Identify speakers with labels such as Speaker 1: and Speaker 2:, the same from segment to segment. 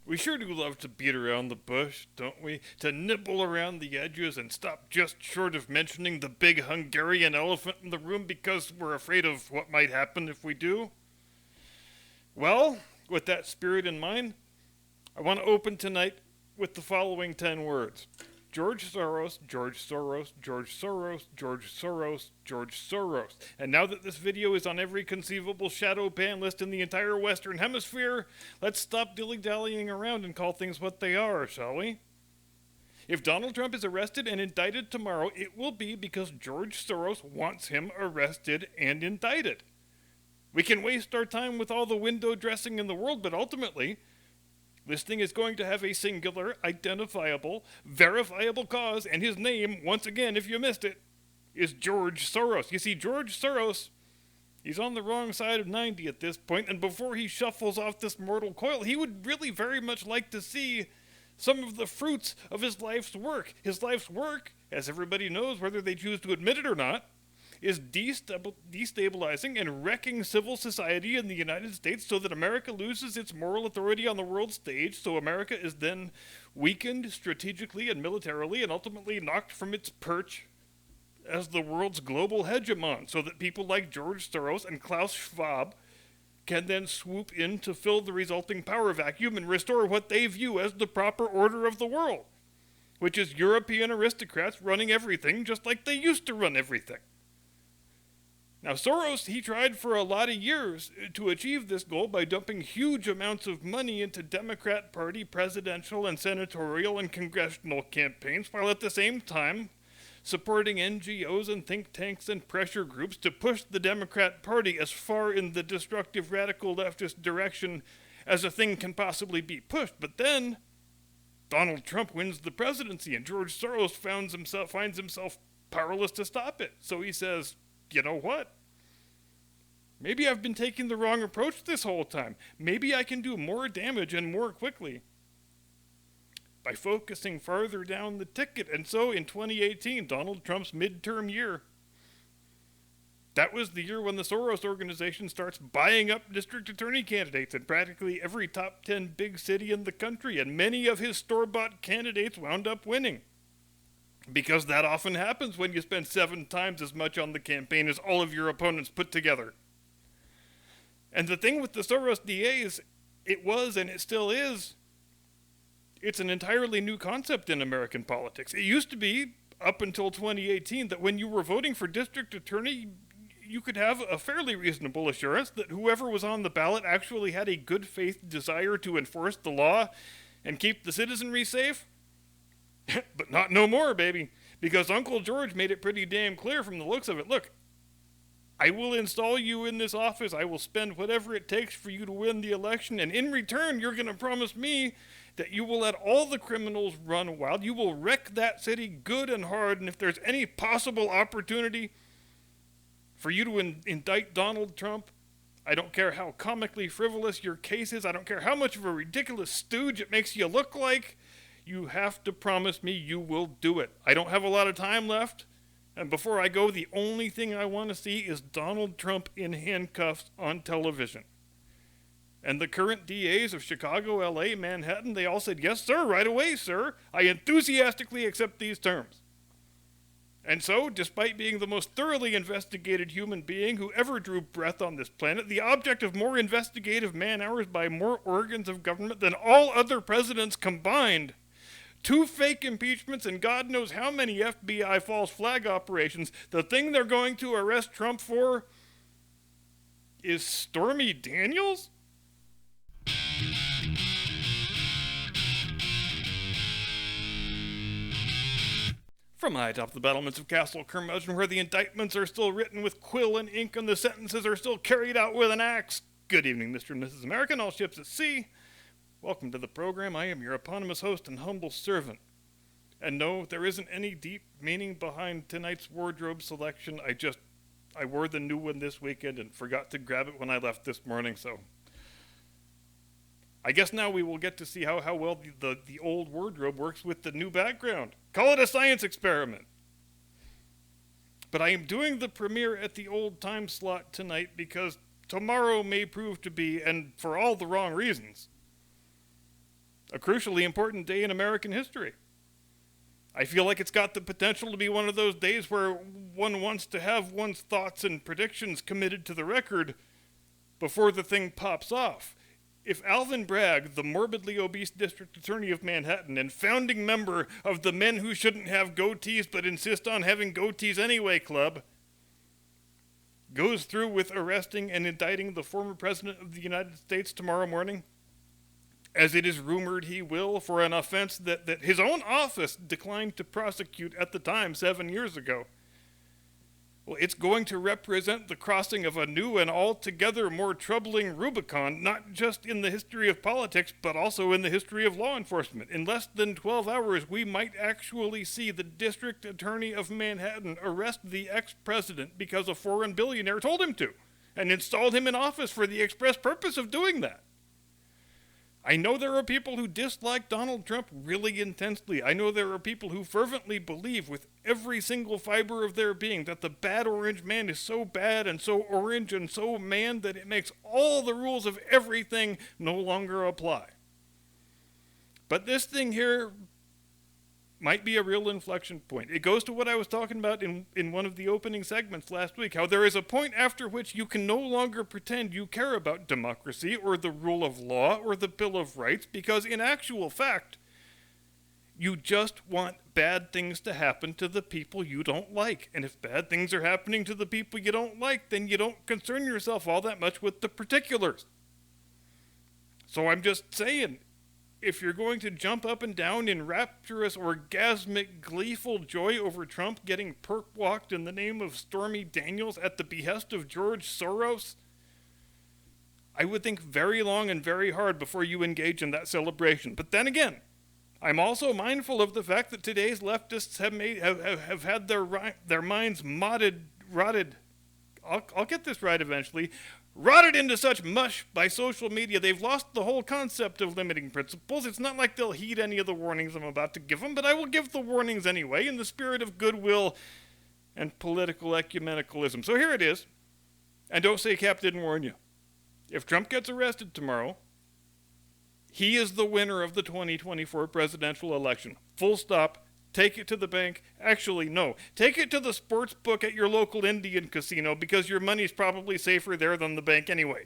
Speaker 1: We sure do love to beat around the bush, don't we? To nibble around the edges and stop just short of mentioning the big Hungarian elephant in the room because we're afraid of what might happen if we do. Well, with that spirit in mind, I want to open tonight with the following 10 words. George Soros, George Soros, George Soros, George Soros, George Soros. And now that this video is on every conceivable shadow ban list in the entire Western Hemisphere, let's stop dilly-dallying around and call things what they are, shall we? If Donald Trump is arrested and indicted tomorrow, it will be because George Soros wants him arrested and indicted. We can waste our time with all the window dressing in the world, but ultimately, this thing is going to have a singular, identifiable, verifiable cause, and his name, once again, if you missed it, is George Soros. You see, George Soros, he's on the wrong side of 90 at this point, and before he shuffles off this mortal coil, he would really very much like to see some of the fruits of his life's work. His life's work, as everybody knows, whether they choose to admit it or not, is destabilizing and wrecking civil society in the United States so that America loses its moral authority on the world stage, so America is then weakened strategically and militarily and ultimately knocked from its perch as the world's global hegemon, so that people like George Soros and Klaus Schwab can then swoop in to fill the resulting power vacuum and restore what they view as the proper order of the world, which is European aristocrats running everything just like they used to run everything. Now, Soros, he tried for a lot of years to achieve this goal by dumping huge amounts of money into Democrat Party presidential and senatorial and congressional campaigns, while at the same time supporting NGOs and think tanks and pressure groups to push the Democrat Party as far in the destructive radical leftist direction as a thing can possibly be pushed. But then Donald Trump wins the presidency, and George Soros finds himself powerless to stop it. So he says, you know what? Maybe I've been taking the wrong approach this whole time. Maybe I can do more damage and more quickly by focusing farther down the ticket. And so in 2018, Donald Trump's midterm year, that was the year when the Soros organization starts buying up district attorney candidates in practically every top 10 big city in the country, and many of his store-bought candidates wound up winning. Because that often happens when you spend 7 times as much on the campaign as all of your opponents put together. And the thing with the Soros DAs, it was and it still is, it's an entirely new concept in American politics. It used to be, up until 2018, that when you were voting for district attorney, you could have a fairly reasonable assurance that whoever was on the ballot actually had a good faith desire to enforce the law and keep the citizenry safe. But not no more, baby, because Uncle George made it pretty damn clear from the looks of it. Look, I will install you in this office. I will spend whatever it takes for you to win the election, and in return, you're going to promise me that you will let all the criminals run wild. You will wreck that city good and hard, and if there's any possible opportunity for you to indict Donald Trump, I don't care how comically frivolous your case is. I don't care how much of a ridiculous stooge it makes you look like. You have to promise me you will do it. I don't have a lot of time left. And before I go, the only thing I want to see is Donald Trump in handcuffs on television. And the current DAs of Chicago, LA, Manhattan, they all said, yes, sir, right away, sir. I enthusiastically accept these terms. And so, despite being the most thoroughly investigated human being who ever drew breath on this planet, the object of more investigative man-hours by more organs of government than all other presidents combined, 2 fake impeachments, and God knows how many FBI false flag operations, the thing they're going to arrest Trump for is Stormy Daniels? From high atop the battlements of Castle Curmudgeon, where the indictments are still written with quill and ink and the sentences are still carried out with an axe. Good evening, Mr. and Mrs. America, and all ships at sea. Welcome to the program. I am your eponymous host and humble servant. And no, there isn't any deep meaning behind tonight's wardrobe selection. I wore the new one this weekend and forgot to grab it when I left this morning, so I guess now we will get to see how well the old wardrobe works with the new background. Call it a science experiment. But I am doing the premiere at the old time slot tonight because tomorrow may prove to be, and for all the wrong reasons, A crucially important day in American history. I feel like it's got the potential to be one of those days where one wants to have one's thoughts and predictions committed to the record before the thing pops off. If Alvin Bragg, the morbidly obese district attorney of Manhattan and founding member of the Men Who Shouldn't Have Goatees But Insist on Having Goatees Anyway club, goes through with arresting and indicting the former president of the United States tomorrow morning, as it is rumored he will, for an offense that his own office declined to prosecute at the time 7 years ago, well, it's going to represent the crossing of a new and altogether more troubling Rubicon, not just in the history of politics, but also in the history of law enforcement. In less than 12 hours, we might actually see the district attorney of Manhattan arrest the ex-president because a foreign billionaire told him to, and installed him in office for the express purpose of doing that. I know there are people who dislike Donald Trump really intensely. I know there are people who fervently believe with every single fiber of their being that the bad orange man is so bad and so orange and so man that it makes all the rules of everything no longer apply. But this thing here might be a real inflection point. It goes to what I was talking about in one of the opening segments last week, how there is a point after which you can no longer pretend you care about democracy or the rule of law or the Bill of Rights, because in actual fact, you just want bad things to happen to the people you don't like. And if bad things are happening to the people you don't like, then you don't concern yourself all that much with the particulars. So I'm just saying, if you're going to jump up and down in rapturous, orgasmic, gleeful joy over Trump getting perk-walked in the name of Stormy Daniels at the behest of George Soros, I would think very long and very hard before you engage in that celebration. But then again, I'm also mindful of the fact that today's leftists have had their minds rotted. I'll get this right eventually. Rotted into such mush by social media, they've lost the whole concept of limiting principles. It's not like they'll heed any of the warnings I'm about to give them, but I will give the warnings anyway in the spirit of goodwill and political ecumenicalism. So here it is, and don't say Cap didn't warn you. If Trump gets arrested tomorrow, he is the winner of the 2024 presidential election. Full stop. Take it to the bank. Actually, no. Take it to the sports book at your local Indian casino, because your money's probably safer there than the bank anyway.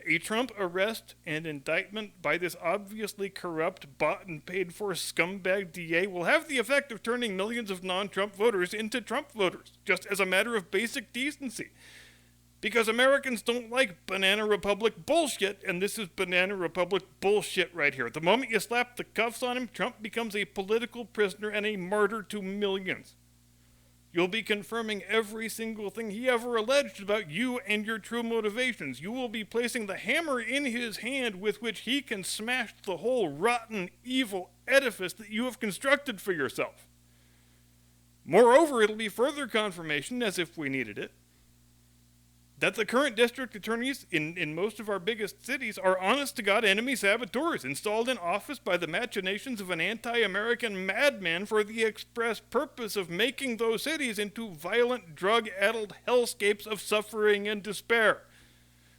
Speaker 1: A Trump arrest and indictment by this obviously corrupt, bought and paid for scumbag DA will have the effect of turning millions of non-Trump voters into Trump voters, just as a matter of basic decency. Because Americans don't like Banana Republic bullshit, and this is Banana Republic bullshit right here. The moment you slap the cuffs on him, Trump becomes a political prisoner and a martyr to millions. You'll be confirming every single thing he ever alleged about you and your true motivations. You will be placing the hammer in his hand with which he can smash the whole rotten, evil edifice that you have constructed for yourself. Moreover, it'll be further confirmation, as if we needed it, that the current district attorneys in most of our biggest cities are honest-to-God enemy saboteurs installed in office by the machinations of an anti-American madman for the express purpose of making those cities into violent, drug-addled hellscapes of suffering and despair,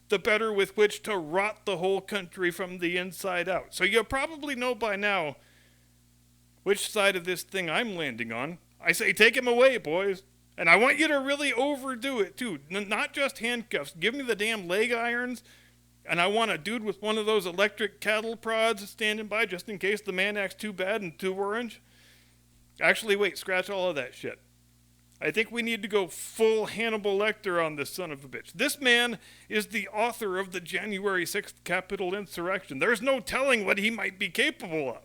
Speaker 1: the better with which to rot the whole country from the inside out. So you probably know by now which side of this thing I'm landing on. I say take him away, boys. And I want you to really overdo it, too. Not just handcuffs. Give me the damn leg irons. And I want a dude with one of those electric cattle prods standing by just in case the man acts too bad and too orange. Actually, wait, scratch all of that shit. I think we need to go full Hannibal Lecter on this son of a bitch. This man is the author of the January 6th Capitol insurrection. There's no telling what he might be capable of.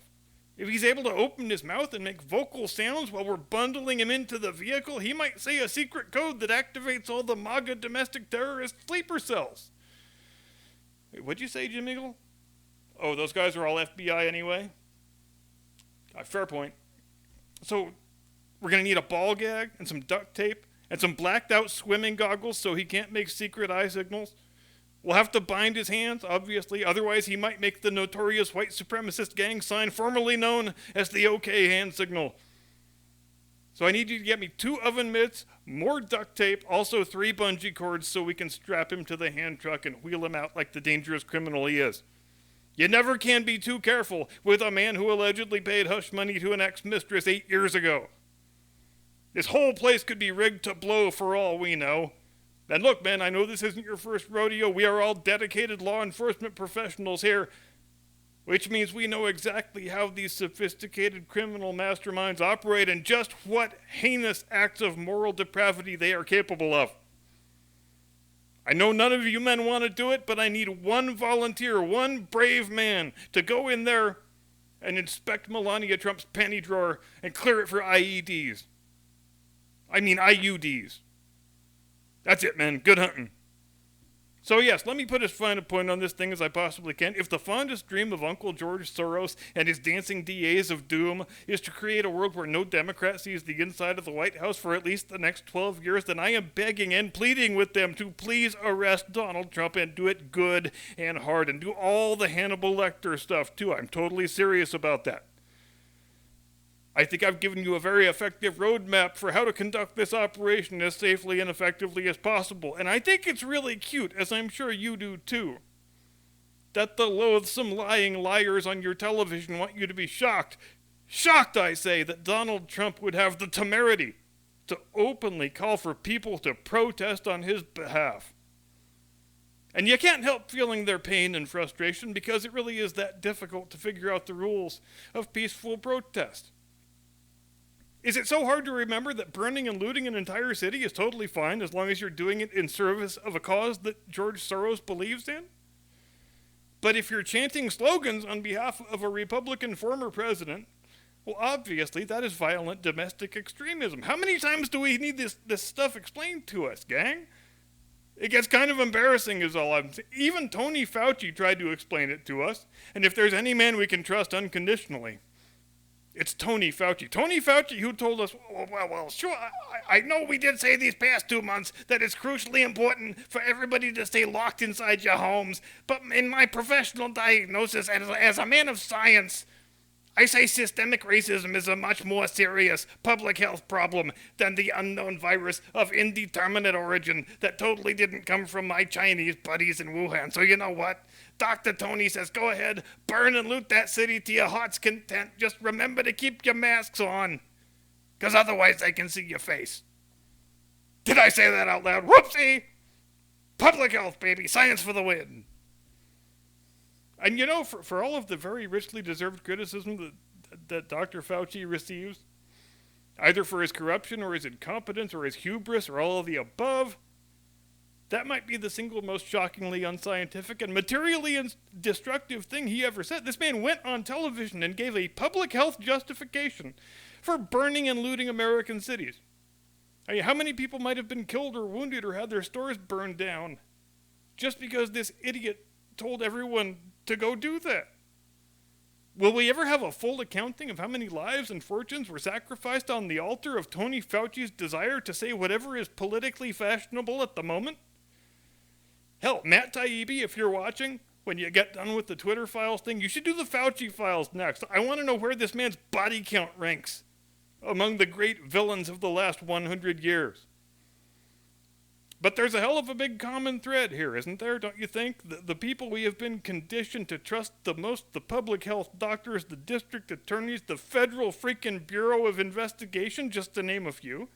Speaker 1: If he's able to open his mouth and make vocal sounds while we're bundling him into the vehicle, he might say a secret code that activates all the MAGA domestic terrorist sleeper cells. Wait, what'd you say, Jim Eagle? Oh, those guys are all FBI anyway? Fair point. So, we're going to need a ball gag and some duct tape and some blacked out swimming goggles so he can't make secret eye signals. We'll have to bind his hands, obviously, otherwise he might make the notorious white supremacist gang sign formerly known as the OK hand signal. So I need you to get me 2 oven mitts, more duct tape, also 3 bungee cords so we can strap him to the hand truck and wheel him out like the dangerous criminal he is. You never can be too careful with a man who allegedly paid hush money to an ex-mistress 8 years ago. This whole place could be rigged to blow for all we know. And look, man, I know this isn't your first rodeo. We are all dedicated law enforcement professionals here, which means we know exactly how these sophisticated criminal masterminds operate and just what heinous acts of moral depravity they are capable of. I know none of you men want to do it, but I need one volunteer, one brave man to go in there and inspect Melania Trump's panty drawer and clear it for IEDs. I mean IUDs. That's it, man. Good hunting. So yes, let me put as fine a point on this thing as I possibly can. If the fondest dream of Uncle George Soros and his dancing DAs of doom is to create a world where no Democrat sees the inside of the White House for at least the next 12 years, then I am begging and pleading with them to please arrest Donald Trump and do it good and hard and do all the Hannibal Lecter stuff too. I'm totally serious about that. I think I've given you a very effective roadmap for how to conduct this operation as safely and effectively as possible. And I think it's really cute, as I'm sure you do too, that the loathsome lying liars on your television want you to be shocked. Shocked, I say, that Donald Trump would have the temerity to openly call for people to protest on his behalf. And you can't help feeling their pain and frustration because it really is that difficult to figure out the rules of peaceful protest. Is it so hard to remember that burning and looting an entire city is totally fine as long as you're doing it in service of a cause that George Soros believes in? But if you're chanting slogans on behalf of a Republican former president, well, obviously that is violent domestic extremism. How many times do we need this stuff explained to us, gang? It gets kind of embarrassing is all I'm saying. Even Tony Fauci tried to explain it to us, and if there's any man we can trust unconditionally, it's Tony Fauci. Tony Fauci who told us, well, sure, I know we did say these past 2 months that it's crucially important for everybody to stay locked inside your homes, but in my professional diagnosis as a man of science, I say systemic racism is a much more serious public health problem than the unknown virus of indeterminate origin that totally didn't come from my Chinese buddies in Wuhan. So you know what? Dr. Tony says, go ahead, burn and loot that city to your heart's content. Just remember to keep your masks on, because otherwise they can see your face. Did I say that out loud? Whoopsie! Public health, baby. Science for the win. And you know, for all of the very richly deserved criticism that Dr. Fauci receives, either for his corruption or his incompetence or his hubris or all of the above, that might be the single most shockingly unscientific and materially destructive thing he ever said. This man went on television and gave a public health justification for burning and looting American cities. I mean, how many people might have been killed or wounded or had their stores burned down just because this idiot told everyone to go do that? Will we ever have a full accounting of how many lives and fortunes were sacrificed on the altar of Tony Fauci's desire to say whatever is politically fashionable at the moment? Hell, Matt Taibbi, if you're watching, when you get done with the Twitter files thing, you should do the Fauci files next. I want to know where this man's body count ranks among the great villains of the last 100 years. But there's a hell of a big common thread here, isn't there, don't you think? The people we have been conditioned to trust the most, the public health doctors, the district attorneys, the federal freaking Bureau of Investigation, just to name a few.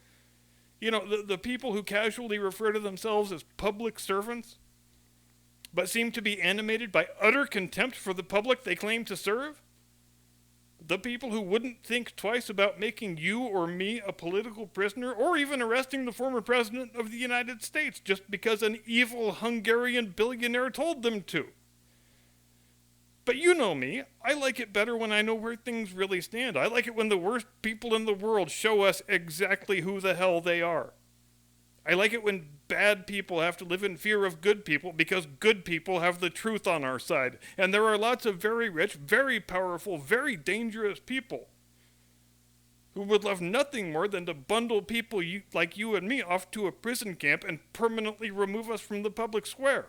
Speaker 1: You know, the people who casually refer to themselves as public servants, but seem to be animated by utter contempt for the public they claim to serve. The people who wouldn't think twice about making you or me a political prisoner or even arresting the former president of the United States just because an evil Hungarian billionaire told them to. But you know me, I like it better when I know where things really stand. I like it when the worst people in the world show us exactly who the hell they are. I like it when bad people have to live in fear of good people because good people have the truth on our side. And there are lots of very rich, very powerful, very dangerous people who would love nothing more than to bundle people like you and me off to a prison camp and permanently remove us from the public square.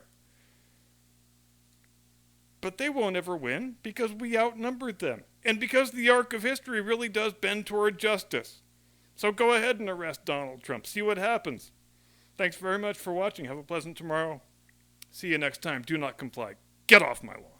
Speaker 1: But they won't ever win because we outnumbered them. And because the arc of history really does bend toward justice. So go ahead and arrest Donald Trump. See what happens. Thanks very much for watching. Have a pleasant tomorrow. See you next time. Do not comply. Get off my lawn.